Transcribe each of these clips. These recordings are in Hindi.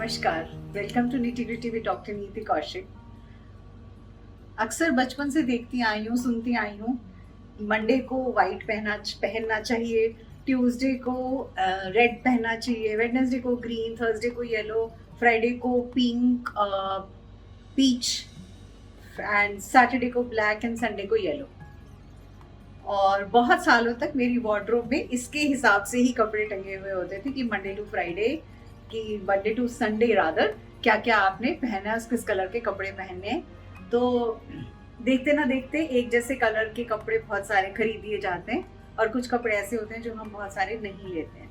नमस्कार, welcome to nitty gritty with doctor नीति कौशिक। अक्सर बचपन से देखती आई हूँ, सुनती आई हूँ, मंडे को वाइट पहनना चाहिए, ट्यूसडे को रेड पहनना चाहिए, वेडनेसडे को ग्रीन, थर्सडे को येलो, फ्राइडे को पिंक, पीच एंड सैटरडे को ब्लैक एंड संडे को येलो। और बहुत सालों तक मेरी वार्डरोब में इसके हिसाब से ही कपड़े टंगे हुए होते थे कि मंडे टू फ्राइडे कि मंडे टू संडे रादर क्या क्या आपने पहना है, किस कलर के कपड़े पहनने हैं। तो देखते ना देखते एक जैसे कलर के कपड़े बहुत सारे खरीद दिए जाते हैं और कुछ कपड़े ऐसे होते हैं जो हम बहुत सारे नहीं लेते हैं।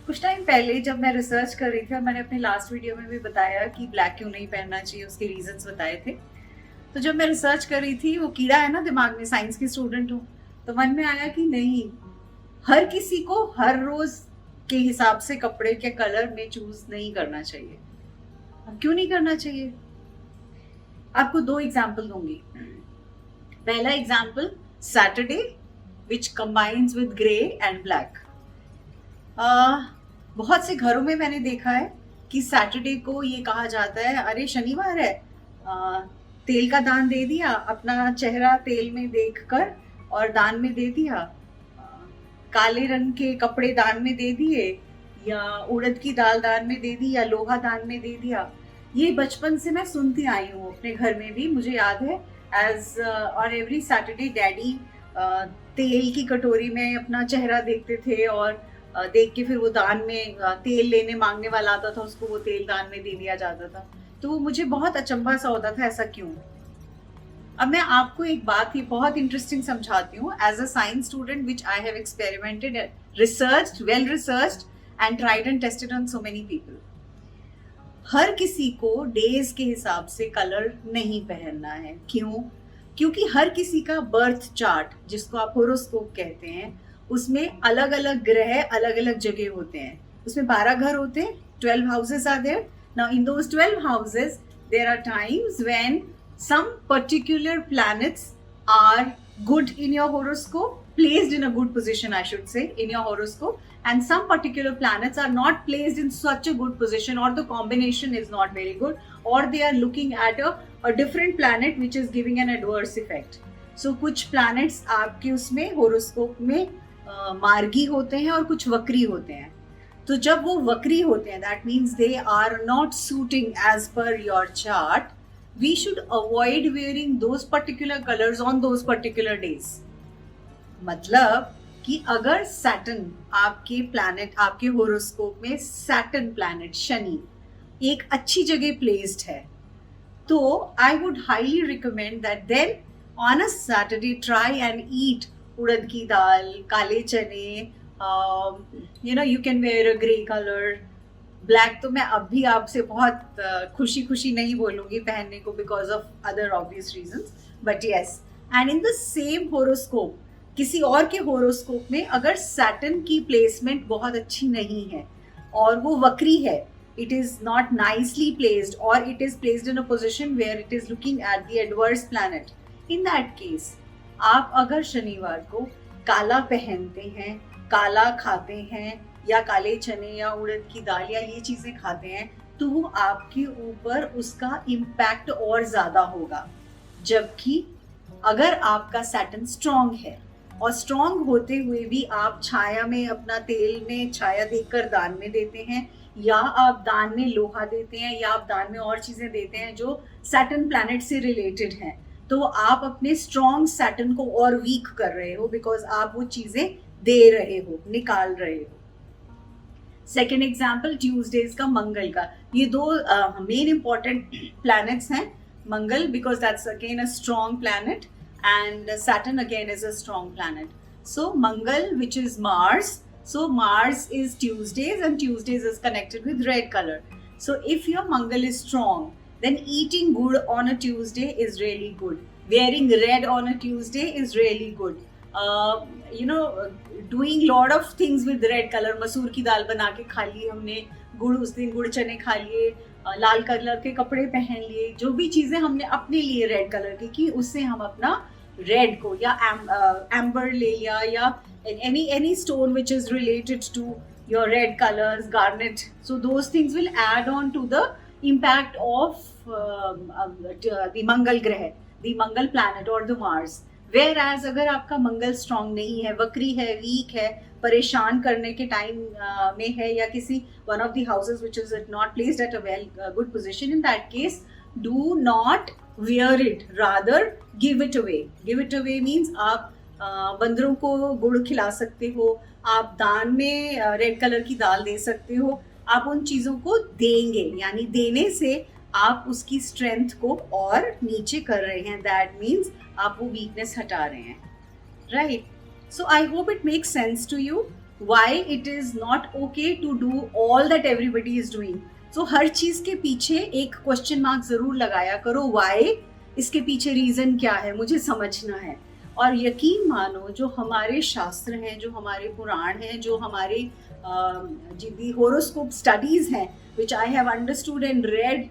कुछ टाइम पहले जब मैं रिसर्च कर रही थी और मैंने अपने लास्ट वीडियो में भी बताया कि ब्लैक क्यों नहीं पहनना चाहिए, उसके रीजंस बताए थे। तो जब मैं रिसर्च कर रही थी, वो कीड़ा है ना दिमाग में, साइंस की स्टूडेंट हूँ, तो मन में आया कि नहीं, हर किसी को हर रोज के हिसाब से कपड़े के कलर में चूज नहीं करना चाहिए। अब क्यों नहीं करना चाहिए? आपको दो एग्जाम्पल दूंगी। पहला example Saturday which combines with grey and black. बहुत से घरों में मैंने देखा है कि सैटरडे को ये कहा जाता है, अरे शनिवार है, तेल का दान दे दिया, अपना चेहरा तेल में देखकर और दान में दे दिया, काले रंग के कपड़े दान में दे दिए, या उड़द की दाल दान में दे दी, या लोहा दान में दे दिया। ये बचपन से मैं सुनती आई हूँ अपने घर में भी। मुझे याद है as on every Saturday daddy तेल की कटोरी में अपना चेहरा देखते थे और देख के फिर वो दान में तेल लेने मांगने वाला आता था, उसको वो तेल दान में दे दिया जाता था। तो वो मुझे बहुत अचंभा सा होता था, ऐसा क्यों। अब मैं आपको एक बात ही बहुत इंटरेस्टिंग समझाती हूँ। As a science student which I have experimented, researched, well researched and tried and tested on so many people. हर किसी को डेज के हिसाब से कलर नहीं पहनना है। क्यों? क्योंकि हर किसी का बर्थ चार्ट, जिसको आप होरोस्कोप कहते हैं, उसमें अलग अलग ग्रह अलग अलग जगह होते हैं। उसमें 12 घर होते हैं, 12 houses are there. Now in those 12 houses there are times when some particular planets are good in your horoscope, placed in a good position I should say in your horoscope, and some particular planets are not placed in such a good position, or the combination is not very good, or they are looking at a different planet which is giving an adverse effect. So कुछ planets आपके उसमें horoscope में मार्गी होते हैं और कुछ वक्री होते हैं। तो जब वो वक्री होते हैं, that means they are not suiting as per your chart, we should avoid wearing those particular colors on those particular days. मतलब कि अगर सैटर्न आपके प्लैनेट, आपके होरोस्कोप में सैटर्न प्लैनेट शनि एक अच्छी जगह प्लेस्ड है, तो I would highly recommend that then on a Saturday try and eat उड़द की दाल, काले चने, you can wear a grey colour. Black तो मैं अब भी आपसे बहुत खुशी खुशी नहीं बोलूंगी पहनने को, because of other obvious reasons, but yes. And in the same horoscope, किसी और के होरोस्कोप में अगर सैटर्न की प्लेसमेंट बहुत अच्छी नहीं है और वो वक्री है, it is not nicely placed, और it is placed in a position where it is looking at the adverse planet, in that case आप अगर शनिवार को काला पहनते हैं, काला खाते हैं, या काले चने या उड़द की दाल या ये चीजें खाते हैं, तो वो आपके ऊपर उसका इम्पैक्ट और ज्यादा होगा। जबकि अगर आपका सैटर्न स्ट्रांग है और स्ट्रांग होते हुए भी आप छाया में अपना तेल में छाया देकर दान में देते हैं, या आप दान में लोहा देते हैं, या आप दान में और चीजें देते हैं जो सैटर्न प्लैनेट से रिलेटेड हैं, तो आप अपने स्ट्रांग सैटर्न को और वीक कर रहे हो, बिकॉज आप वो चीजें दे रहे हो, निकाल रहे हो। सेकेंड एग्जाम्पल ट्यूजडेज का, मंगल का। ये दो मेन इंपॉर्टेंट प्लैनेट्स हैं। Mangal because that's again a strong planet, and Saturn again is a strong planet. So Mangal which is Mars, so Mars is Tuesdays, and Tuesdays is connected with red color. So if your Mangal is strong, then eating good on a Tuesday is really good. Wearing red on a Tuesday is really good. Doing lot of things with red color. मसूर की दाल बना के खा ली हमने, गुड़ उस दिन गुड़ चने खा लिए, लाल कलर के कपड़े पहन लिए, जो भी चीजें हमने अपने लिए रेड कलर की, उससे हम अपना रेड को या एम्बर ले लिया, या any stone which is related to your red colors, garnet. So those things will add on to the impact of the Mangal Grah, the Mangal planet or the Mars. Whereas अगर आपका मंगल स्ट्रांग नहीं है, वक्री है, वीक है, परेशान करने के टाइम में है, या किसी one of the houses which is not placed at a good position, in that case do not wear it, rather give it away. Give it away means आप बंदरों को गुड़ खिला सकते हो, आप दान में रेड कलर की दाल दे सकते हो, आप उन चीज़ों को देंगे, यानी देने से आप उसकी स्ट्रेंथ को और नीचे कर रहे हैं. दैट मीन्स आप वो वीकनेस हटा रहे हैं, right? So I hope it makes sense to you why it is not okay to do all that everybody is doing. So हर चीज़ के पीछे एक क्वेश्चन मार्क ज़रूर लगाया करो, वाई, इसके पीछे रीज़न क्या है, मुझे समझना है. और यकीन मानो जो हमारे शास्त्र हैं, जो हमारे पुराण हैं, जो हमारे दी होरोस्कोप स्टडीज़ हैं, which I have understood and read,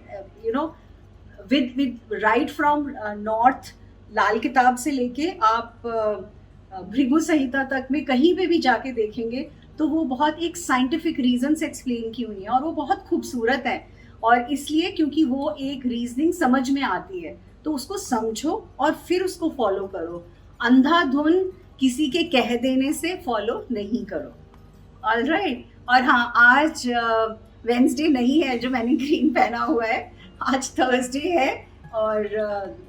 with right from north, लाल किताब से लेके आप भृगु संहिता तक में कहीं पे भी जाके देखेंगे तो वो बहुत एक साइंटिफिक रीज़न से एक्सप्लेन की हुई है, और वो बहुत खूबसूरत है. और इसलिए क्योंकि वो एक रीजनिंग समझ में आती है, तो उसको समझो और फिर उसको फॉलो करो. अंधाधुन किसी के कह देने से फॉलो नहीं करो. All right. और हाँ, आज वेंसडे नहीं है जो मैंने ग्रीन पहना हुआ है, आज थर्सडे है, और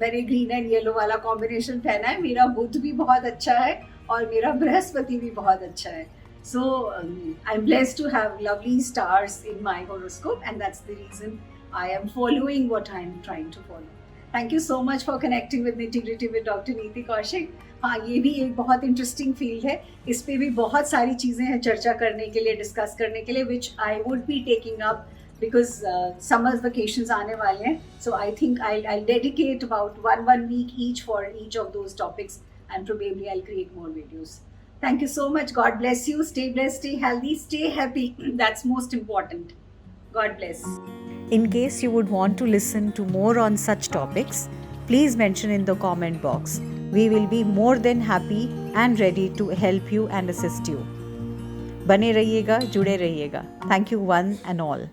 मैंने ग्रीन एंड येलो वाला कॉम्बिनेशन पहना है. मेरा बुध भी बहुत अच्छा है और मेरा बृहस्पति भी बहुत अच्छा है. So I am blessed to have lovely stars in my horoscope, and that's the reason I am following what I am trying to follow. Thank you so much for connecting with nitty gritty with doctor नीति कौशिक. हाँ, ये भी एक बहुत इंटरेस्टिंग फील्ड है, इस पे भी बहुत सारी चीज़ें हैं चर्चा करने के लिए, डिस्कस करने के लिए, which I would be taking up because summer vacations आने वाले हैं. So I think I dedicate about one week each for each of those topics, and probably I'll create more videos. Thank you so much. God bless you. Stay blessed, stay healthy, stay happy. That's most important. God bless. In case you would want to listen to more on such topics, please mention in the comment box. We will be more than happy and ready to help you and assist you. बने रहिएगा, जुड़े रहिएगा. Thank you one and all.